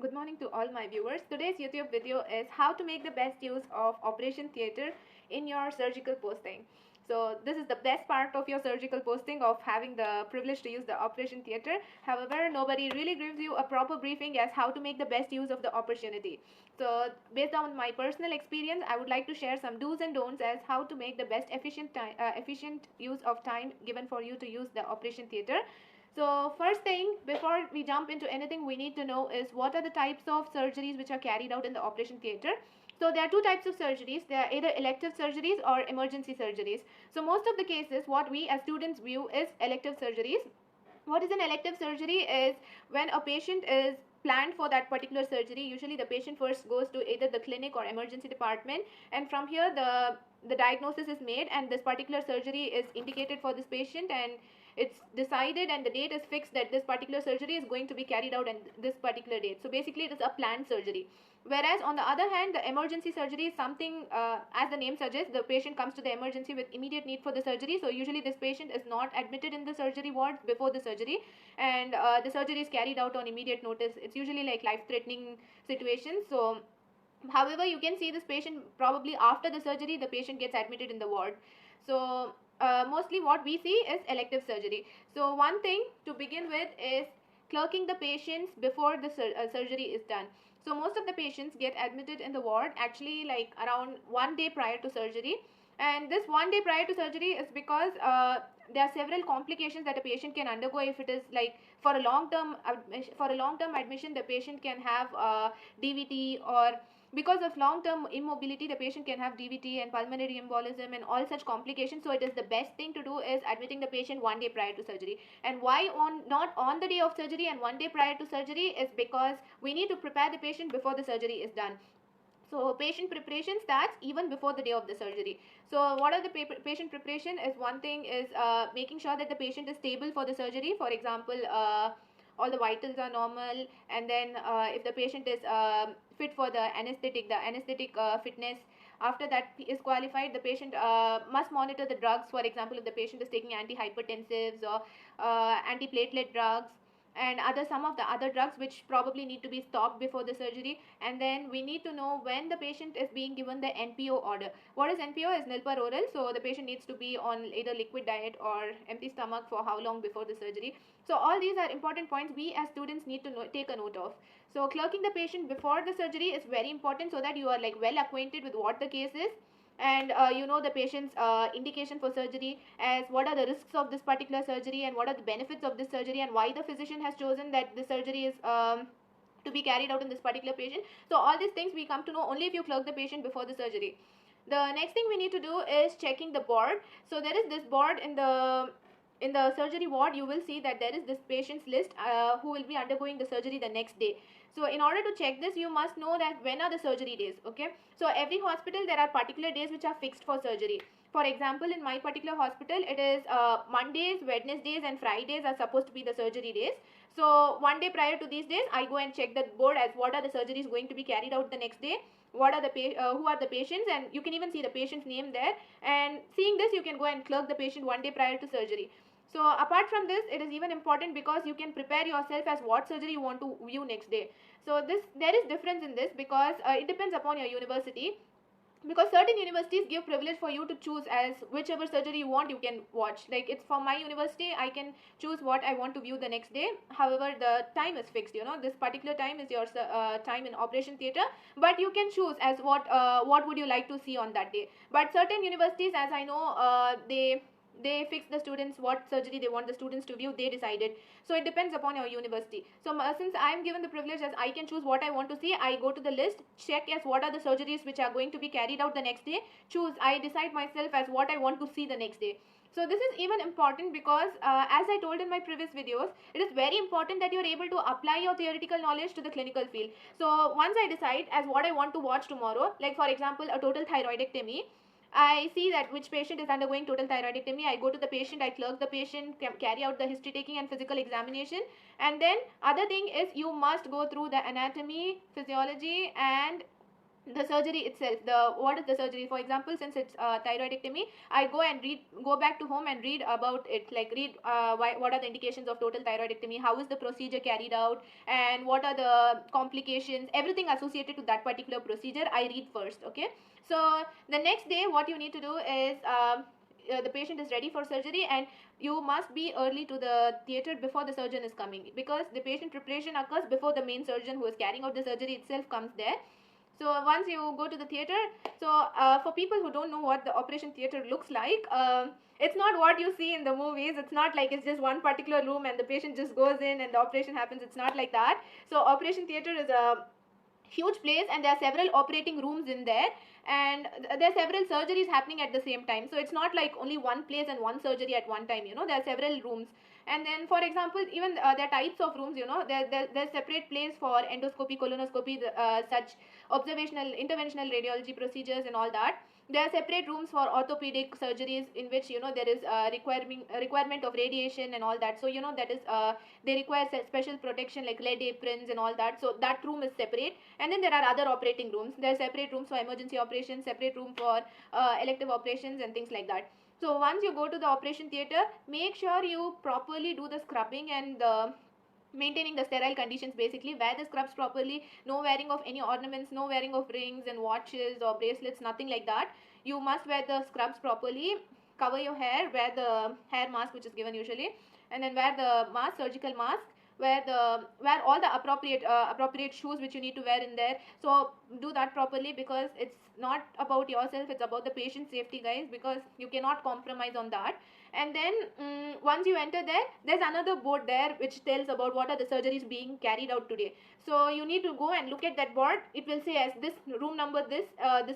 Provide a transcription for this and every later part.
Good morning to all my viewers. Today's YouTube video is how to make the best use of operation theatre in your surgical posting. So this is the best part of your surgical posting, of having the privilege to use the operation theatre. However, nobody really gives you a proper briefing as how to make the best use of the opportunity. So based on my personal experience, I would like to share some do's and don'ts as how to make the best efficient use of time given for you to use the operation theatre. So first thing, before we jump into anything, we need to know is what are the types of surgeries which are carried out in the operation theatre. So there are two types of surgeries. They are either elective surgeries or emergency surgeries. So most of the cases, what we as students view is elective surgeries. What is an elective surgery is when a patient is planned for that particular surgery. Usually the patient first goes to either the clinic or emergency department, and from here the diagnosis is made and this particular surgery is indicated for this patient, and it's decided and the date is fixed that this particular surgery is going to be carried out on this particular date. So basically it is a planned surgery. Whereas on the other hand, the emergency surgery is something, as the name suggests, the patient comes to the emergency with immediate need for the surgery. So usually this patient is not admitted in the surgery ward before the surgery, and the surgery is carried out on immediate notice. It's usually like life-threatening situations. So however, you can see this patient probably after the surgery, the patient gets admitted in the ward. So mostly what we see is elective surgery. So one thing to begin with is clerking the patients before the surgery is done. So most of the patients get admitted in the ward actually like around 1 day prior to surgery, and this 1 day prior to surgery is because there are several complications that a patient can undergo. If it is like for a long term admission, the patient can have DVT, or because of long-term immobility, the patient can have DVT and pulmonary embolism and all such complications. So it is the best thing to do is admitting the patient 1 day prior to surgery. And why not on the day of surgery and 1 day prior to surgery is because we need to prepare the patient before the surgery is done. So patient preparation starts even before the day of the surgery. So what are the patient preparation is, one thing is making sure that the patient is stable for the surgery. For example, all the vitals are normal, and then if the patient is fit for the anesthetic fitness, after that is qualified, the patient must monitor the drugs. For example, if the patient is taking antihypertensives or antiplatelet drugs and some of the other drugs which probably need to be stopped before the surgery. And then we need to know when the patient is being given the NPO order. What is NPO? Is nil per oral. So the patient needs to be on either liquid diet or empty stomach for how long before the surgery. So all these are important points we as students need to take a note of. So clerking the patient before the surgery is very important, so that you are like well acquainted with what the case is, and you know the patient's indication for surgery, as what are the risks of this particular surgery and what are the benefits of this surgery, and why the physician has chosen that the surgery is to be carried out in this particular patient. So all these things we come to know only if you clerk the patient before the surgery. The next thing we need to do is checking the board. So there is this board in the surgery ward. You will see that there is this patient's list who will be undergoing the surgery the next day. So in order to check this, you must know that when are the surgery days. Okay, so every hospital there are particular days which are fixed for surgery. For example, in my particular hospital, it is Mondays, Wednesdays and Fridays are supposed to be the surgery days. So 1 day prior to these days, I go and check the board as what are the surgeries going to be carried out the next day, what are the who are the patients, and you can even see the patient's name there. And seeing this, you can go and clerk the patient 1 day prior to surgery. So apart from this, it is even important because you can prepare yourself as what surgery you want to view next day. So there is difference in this because it depends upon your university, because certain universities give privilege for you to choose as whichever surgery you want you can watch. Like it's for my university, I can choose what I want to view the next day. However, the time is fixed, this particular time is your time in operation theatre, but you can choose as what would you like to see on that day. But certain universities, as I know, they fix the students what surgery they want the students to view, they decided. So it depends upon your university. So since I am given the privilege as I can choose what I want to see, I go to the list, check as what are the surgeries which are going to be carried out the next day, I decide myself as what I want to see the next day. So this is even important because as I told in my previous videos, it is very important that you are able to apply your theoretical knowledge to the clinical field. So once I decide as what I want to watch tomorrow, like for example a total thyroidectomy, I see that which patient is undergoing total thyroidectomy. I go to the patient, I clerk the patient, carry out the history taking and physical examination. And then other thing is you must go through the anatomy, physiology and the surgery itself. The what is the surgery? For example, since it's thyroidectomy, I go back to home and read about it, like read what are the indications of total thyroidectomy, how is the procedure carried out, and what are the complications, everything associated to that particular procedure I read first. Okay, so the next day what you need to do is the patient is ready for surgery, and you must be early to the theater before the surgeon is coming, because the patient preparation occurs before the main surgeon who is carrying out the surgery itself comes there. So once you go to the theater, so for people who don't know what the operation theater looks like, it's not what you see in the movies. It's not like it's just one particular room and the patient just goes in and the operation happens. It's not like that. So operation theater is a huge place, and there are several operating rooms in there, and there are several surgeries happening at the same time. So it's not like only one place and one surgery at one time, there are several rooms. And then, for example, even there are types of rooms, there's separate place for endoscopy, colonoscopy, such observational interventional radiology procedures and all that. There are separate rooms for orthopedic surgeries, in which there is requirement of radiation and all that. So that is they require special protection like lead aprons and all that. So that room is separate. And then there are other operating rooms. There are separate rooms for emergency operations, separate room for elective operations and things like that. So once you go to the operation theater, make sure you properly do the scrubbing and maintaining the sterile conditions. Basically, wear the scrubs properly, no wearing of any ornaments, no wearing of rings and watches or bracelets, nothing like that. You must wear the scrubs properly, cover your hair, wear the hair mask which is given usually, and then wear the mask, surgical mask, wear all the appropriate shoes which you need to wear in there. So do that properly, because it's not about yourself, it's about the patient safety, guys, because you cannot compromise on that. And then once you enter there, there's another board there which tells about what are the surgeries being carried out today. So you need to go and look at that board. It will say as this room number, this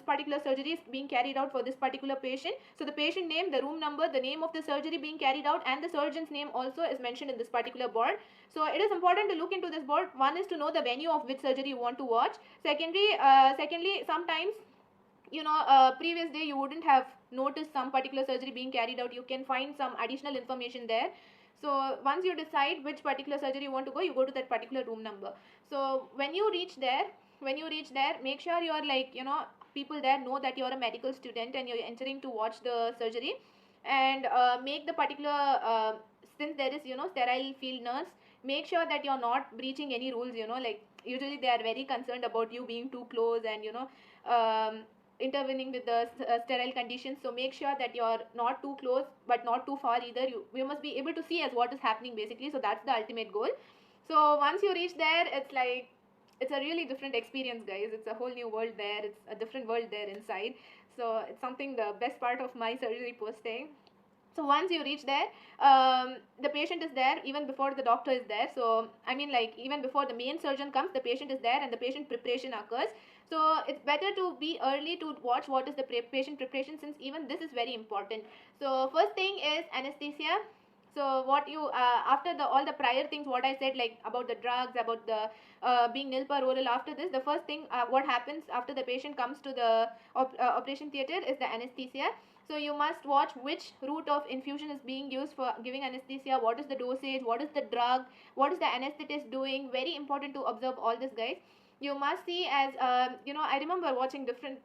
particular surgery is being carried out for this particular patient. So the patient name, the room number, the name of the surgery being carried out, and the surgeon's name also is mentioned in this particular board. So it is important to look into this board. One is to know the venue of which surgery you want to watch. Secondly, sometimes previous day you wouldn't have noticed some particular surgery being carried out. You can find some additional information there. So once you decide which particular surgery you want to go, you go to that particular room number. So when you reach there, make sure you're like, people there know that you're a medical student and you're entering to watch the surgery. And make the particular since there is sterile field nurse, make sure that you're not breaching any rules. Like usually they are very concerned about you being too close and intervening with the sterile conditions. So make sure that you're not too close but not too far either. You must be able to see as what is happening, basically. So that's the ultimate goal. So once you reach there, it's like it's a really different experience, guys. It's a whole new world there. It's a different world there inside. So it's something, the best part of my surgery posting. So once you reach there, the patient is there even before the doctor is there. So I mean, like, even before the main surgeon comes, the patient is there and the patient preparation occurs. So it's better to be early to watch what is the patient preparation, since even this is very important. So first thing is anesthesia. So what you after the all the prior things what I said, like about the drugs, about the being nil per oral, after this the first thing what happens after the patient comes to the operation theater is the anesthesia. So you must watch which route of infusion is being used for giving anesthesia, what is the dosage, what is the drug, what is the anesthetist doing. Very important to observe all this, guys. You must see as I remember watching different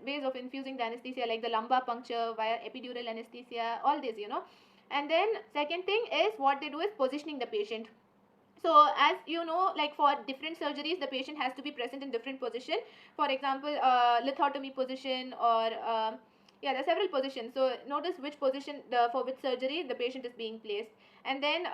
ways of infusing the anesthesia, like the lumbar puncture via epidural anesthesia, all this. And then second thing is what they do is positioning the patient. So as you know, like for different surgeries the patient has to be present in different position. For example, lithotomy position, or yeah, there are several positions. So notice which position for which surgery the patient is being placed. And then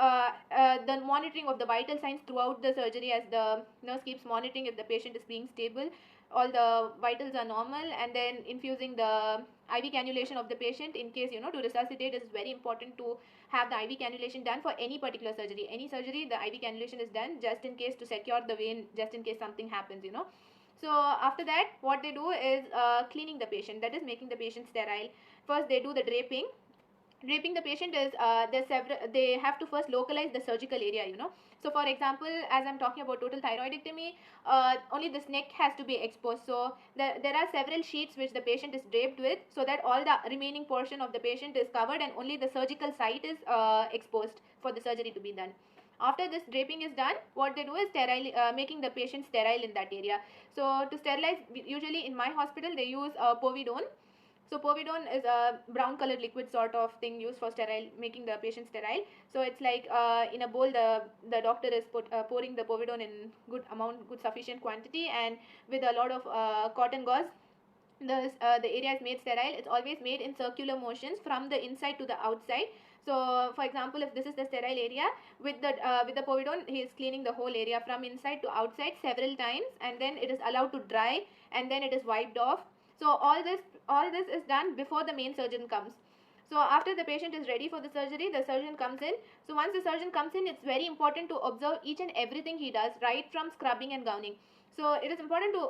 the monitoring of the vital signs throughout the surgery, as the nurse keeps monitoring if the patient is being stable, all the vitals are normal. And then infusing the IV cannulation of the patient, in case to resuscitate, it is very important to have the IV cannulation done for any particular surgery. Any surgery, the IV cannulation is done just in case, to secure the vein, just in case something happens. So after that what they do is cleaning the patient, that is making the patient sterile. First they do the draping. Draping the patient is they have to first localize the surgical area. So for example, as I'm talking about total thyroidectomy, only this neck has to be exposed. So there are several sheets which the patient is draped with, so that all the remaining portion of the patient is covered and only the surgical site is exposed for the surgery to be done. After this draping is done, what they do is making the patient sterile in that area. So to sterilize, usually in my hospital they use povidone. So povidone is a brown colored liquid sort of thing used for sterile, making the patient sterile. So it's like in a bowl, the doctor is pouring the povidone in good amount, good sufficient quantity, and with a lot of cotton gauze, the area is made sterile. It's always made in circular motions from the inside to the outside. So for example, if this is the sterile area, with the povidone, he is cleaning the whole area from inside to outside several times, and then it is allowed to dry, and then it is wiped off. So all this is done before the main surgeon comes. So after the patient is ready for the surgery, the surgeon comes in. So once the surgeon comes in, it's very important to observe each and everything he does, right from scrubbing and gowning. So it is important to